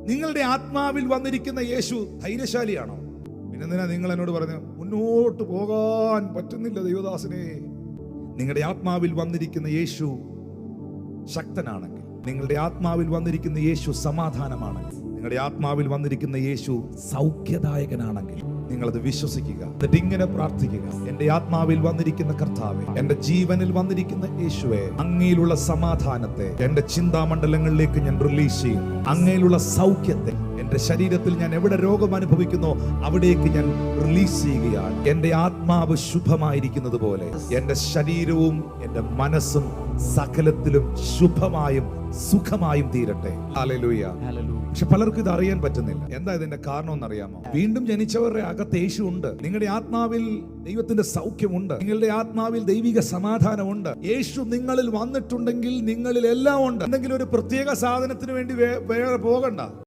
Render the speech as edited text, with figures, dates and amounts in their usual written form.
നിങ്ങളുടെ ആത്മാവിൽ വന്നിരിക്കുന്ന യേശു ധൈര്യശാലിയാണോ? പിന്നെന്തിനാ നിങ്ങൾ എന്നോട് പറഞ്ഞു മുന്നോട്ട് പോകാൻ പറ്റുന്നില്ല ദൈവദാസനെ? നിങ്ങളുടെ ആത്മാവിൽ വന്നിരിക്കുന്ന യേശു ശക്തനാണെങ്കിൽ, നിങ്ങളുടെ ആത്മാവിൽ വന്നിരിക്കുന്ന യേശു സമാധാനമാണെങ്കിൽ, നിങ്ങളുടെ ആത്മാവിൽ വന്നിരിക്കുന്ന യേശു സൗഖ്യദായകനാണെങ്കിൽ നിങ്ങളത് വിശ്വസിക്കുക. എന്നിട്ട് ഇങ്ങനെ പ്രാർത്ഥിക്കുക: എന്റെ ആത്മാവിൽ വന്നിരിക്കുന്ന കർത്താവേ, എന്റെ ജീവനിൽ വന്നിരിക്കുന്ന യേശുവേ, അങ്ങയിലുള്ള സമാധാനത്തെ എന്റെ ചിന്താമണ്ഡലങ്ങളിലേക്ക് ഞാൻ റിലീസ് ചെയ്യുന്നു. അങ്ങയിലുള്ള സൗഖ്യത്തെ എന്റെ ശരീരത്തിൽ ഞാൻ എവിടെ രോഗം അനുഭവിക്കുന്നോ അവിടേക്ക് ഞാൻ റിലീസ് ചെയ്യുകയാണ്. എന്റെ ആത്മാവ് ശുഭമായിരിക്കുന്നത് പോലെ എന്റെ ശരീരവും എന്റെ മനസ്സും സകലത്തിലും ശുഭമായും സുഖമായും തീരട്ടെ. ഹല്ലേലൂയ. പക്ഷെ പലർക്കും ഇത് അറിയാൻ പറ്റുന്നില്ല. എന്താ ഇതിന്റെ കാരണം എന്നറിയാമോ? വീണ്ടും ജനിച്ചവരുടെ അകത്ത് യേശു ഉണ്ട്. നിങ്ങളുടെ ആത്മാവിൽ ദൈവത്തിന്റെ സൗഖ്യമുണ്ട്. നിങ്ങളുടെ ആത്മാവിൽ ദൈവിക സമാധാനമുണ്ട്. യേശു നിങ്ങളിൽ വന്നിട്ടുണ്ടെങ്കിൽ നിങ്ങളിൽ എല്ലാം ഉണ്ട്. എന്തെങ്കിലും ഒരു പ്രത്യേക സാധനത്തിന് വേണ്ടി വേറെ പോകണ്ട.